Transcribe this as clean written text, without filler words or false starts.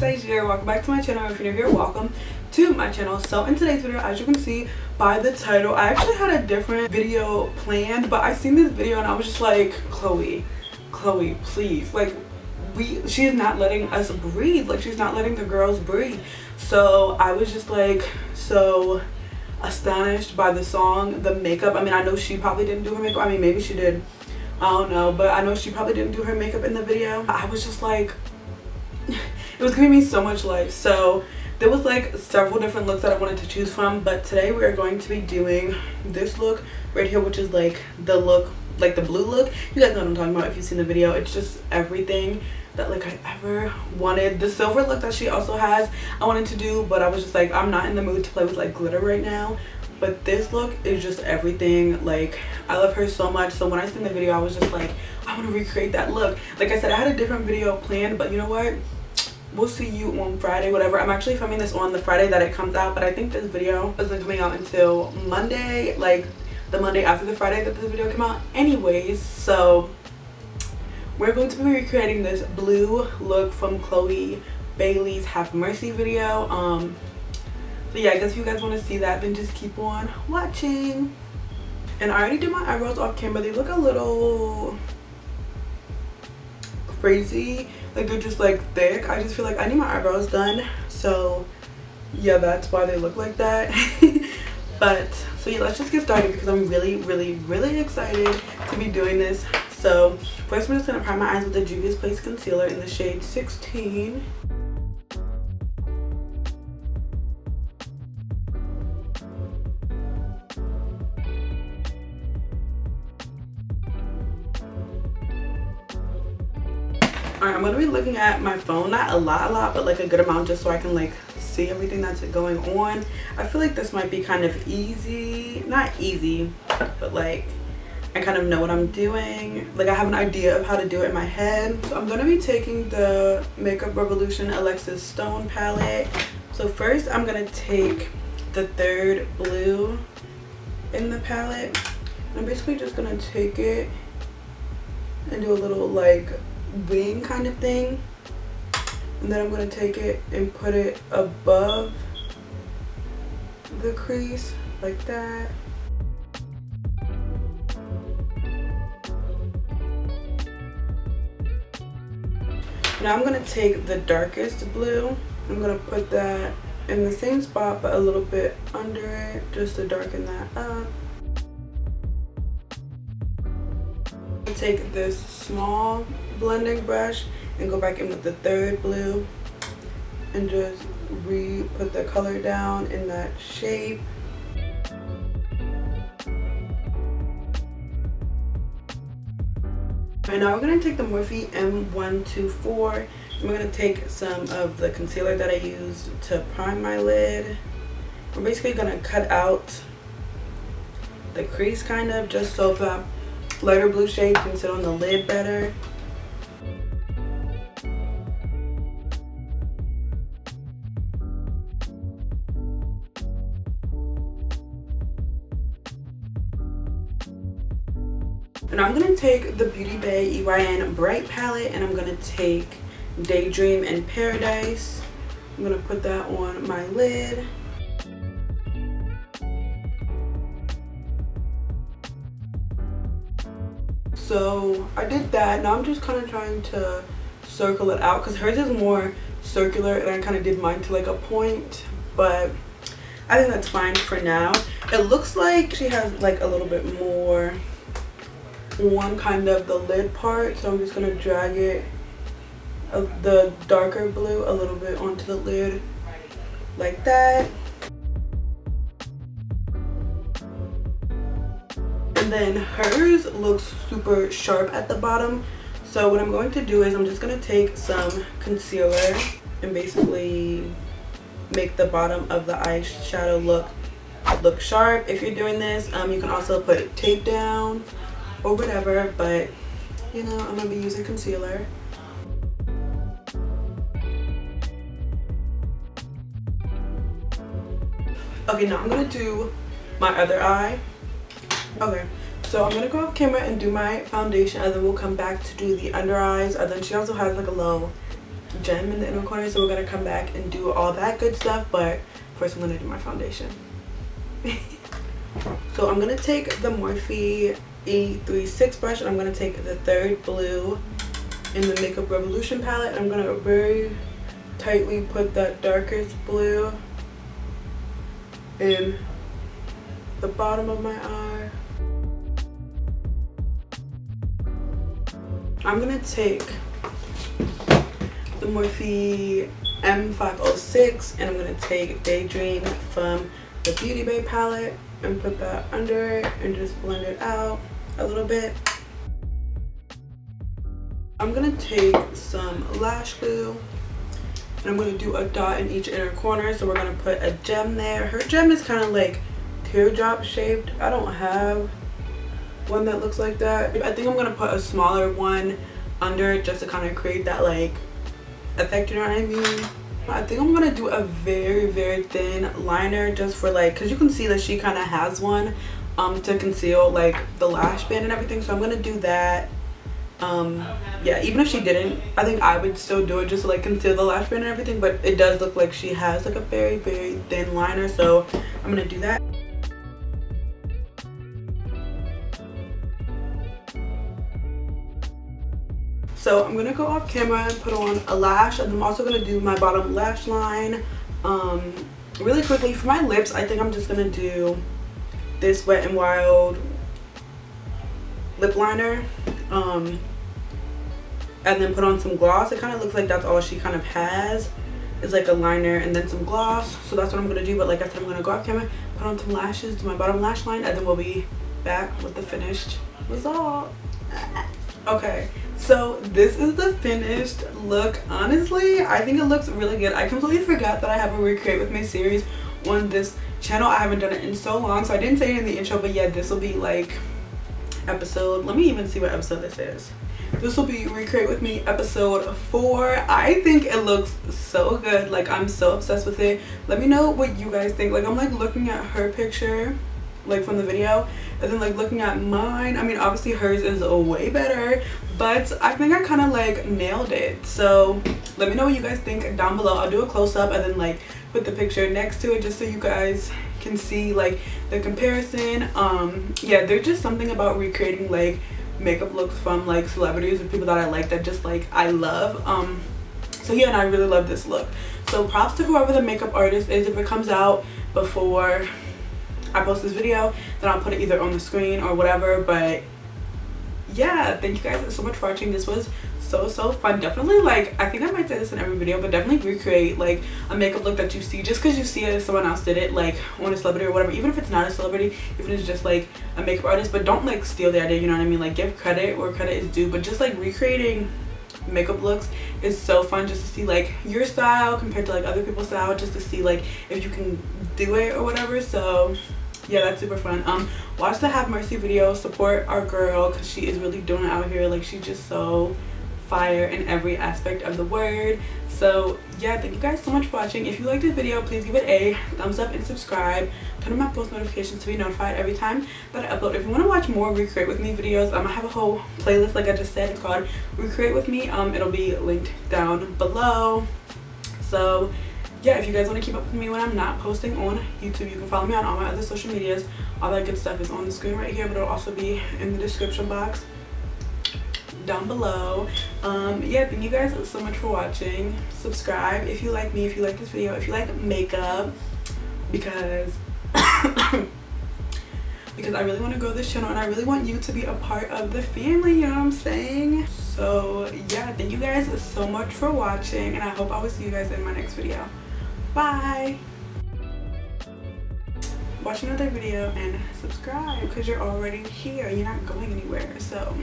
Here. Welcome back to my channel. If you're new here, welcome to my channel. So in today's video, as you can see by the title, I actually had a different video planned, but I seen this video and I was just like, Chloe, please, like, she is not letting us breathe. Like, she's not letting the girls breathe. So I was just like so astonished by the song, the makeup. I mean, I know she probably didn't do her makeup. I mean, maybe she did, I don't know, but I know she probably didn't do her makeup in the video. I was just like, it was giving me so much life. So there was like several different looks that I wanted to choose from, but today we are going to be doing this look right here, which is like the look, like the blue look. You guys know what I'm talking about if you've seen the video. It's just everything that like I ever wanted. The silver look that she also has, I wanted to do, but I was just like, I'm not in the mood to play with like glitter right now. But this look is just everything. Like, I love her so much. So when I seen the video, I was just like, I want to recreate that look. Like I said, I had a different video planned, but you know what, we'll see you on Friday, whatever. I'm actually filming this on the Friday that it comes out, but I think this video isn't coming out until Monday, like the Monday after the Friday that this video came out anyways. So we're going to be recreating this blue look from Chloe Bailey's Have Mercy video. So yeah, I guess if you guys want to see that, then just keep on watching. And I already did my eyebrows off camera. They look a little crazy, like they're just like thick. I just feel like I need my eyebrows done, so yeah, that's why they look like that. But so yeah, let's just get started because I'm really excited to be doing this. So first I'm just gonna prime my eyes with the Juvia's Place concealer in the shade 16. Alright, I'm going to be looking at my phone, not a lot, but like a good amount, just so I can like see everything that's going on. I feel like this might be kind of easy, not easy, but like I kind of know what I'm doing. Like I have an idea of how to do it in my head. So I'm going to be taking the Makeup Revolution Alexis Stone palette. So first I'm going to take the third blue in the palette. I'm basically just going to take it and do a little like wing kind of thing, and then I'm going to take it and put it above the crease like that. Now I'm going to take the darkest blue. I'm going to put that in the same spot but a little bit under it, just to darken that up. Take this small blending brush and go back in with the third blue and just put the color down in that shape. And now we're going to take the Morphe M124 and we're going to take some of the concealer that I used to prime my lid. We're basically going to cut out the crease kind of, just so that lighter blue shade can sit on the lid better. And I'm going to take the Beauty Bay EYN Bright palette and I'm going to take Daydream in Paradise. I'm going to put that on my lid. So I did that. Now I'm just kind of trying to circle it out because hers is more circular and I kind of did mine to like a point, but I think that's fine for now. It looks like she has like a little bit more on kind of the lid part, so I'm just going to drag it of the darker blue a little bit onto the lid like that. And then hers looks super sharp at the bottom, so what I'm going to do is I'm just going to take some concealer and basically make the bottom of the eyeshadow look sharp. If you're doing this, you can also put tape down or whatever, but you know, I'm going to be using concealer. Okay, now I'm going to do my other eye. Okay, so I'm gonna go off camera and do my foundation, and then we'll come back to do the under eyes. And then she also has like a little gem in the inner corner, so we're gonna come back and do all that good stuff. But first I'm gonna do my foundation. So I'm gonna take the Morphe E36 brush, and I'm gonna take the third blue in the Makeup Revolution palette, and I'm gonna very tightly put that darkest blue in the bottom of my eye. I'm gonna take the Morphe M506, and I'm gonna take Daydream from the Beauty Bay palette and put that under it and just blend it out a little bit. I'm gonna take some lash glue, and I'm gonna do a dot in each inner corner. So we're gonna put a gem there. Her gem is kind of like teardrop shaped. I don't have one that looks like that. I think I'm gonna put a smaller one under it just to kind of create that like effect, you know what I mean? I think I'm gonna do a very thin liner just for like, because you can see that she kind of has one to conceal like the lash band and everything, so I'm gonna do that. Yeah, even if she didn't, I think I would still do it just to like conceal the lash band and everything, but it does look like she has like a very thin liner, so I'm gonna do that. So I'm gonna go off camera and put on a lash, and I'm also gonna do my bottom lash line. Really quickly for my lips, I think I'm just gonna do this Wet n Wild lip liner, and then put on some gloss. It kind of looks like that's all she kind of has, is like a liner and then some gloss. So that's what I'm gonna do. But like I said, I'm gonna go off camera, put on some lashes, do my bottom lash line, and then we'll be back with the finished result. Okay, so this is the finished look. Honestly, I think it looks really good. I completely forgot that I have a Recreate With Me series on this channel. I haven't done it in so long, so I didn't say it in the intro, but yeah, this will be like episode, let me even see what episode this is. This will be Recreate With Me episode 4. I think it looks so good. Like, I'm so obsessed with it. Let me know what you guys think. Like, I'm like looking at her picture like from the video, and then like looking at mine. I mean, obviously hers is way better, but I think I kind of like nailed it. So let me know what you guys think down below. I'll do a close-up and then like put the picture next to it just so you guys can see like the comparison. Yeah, there's just something about recreating like makeup looks from like celebrities or people that I like that just like I love. So yeah, and I really love this look. So props to whoever the makeup artist is. If it comes out before I post this video, then I'll put it either on the screen or whatever. But yeah, thank you guys so much for watching. This was so fun. Definitely, like, I think I might say this in every video, but definitely recreate like a makeup look that you see just because you see it, someone else did it, like on a celebrity or whatever, even if it's not a celebrity, even if it's just like a makeup artist. But don't like steal the idea, you know what I mean? Like, give credit where credit is due. But just like recreating makeup looks is so fun, just to see like your style compared to like other people's style, just to see like if you can do it or whatever. So yeah, that's super fun. Watch the Have Mercy video, support our girl because she is really doing it out here. Like, she's just so fire in every aspect of the word. So yeah, thank you guys so much for watching. If you liked this video, please give it a thumbs up and subscribe. Turn on my post notifications to be notified every time that I upload. If you want to watch more Recreate With Me videos, I have a whole playlist like I just said. It's called Recreate With Me. It'll be linked down below. So yeah, if you guys want to keep up with me when I'm not posting on YouTube, you can follow me on all my other social medias. All that good stuff is on the screen right here, but it'll also be in the description box down below. Yeah, thank you guys so much for watching. Subscribe if you like me, if you like this video, if you like makeup, because because I really want to grow this channel and I really want you to be a part of the family, you know what I'm saying? So yeah, thank you guys so much for watching, and I hope I will see you guys in my next video. Bye. Watch another video and subscribe because you're already here, you're not going anywhere. So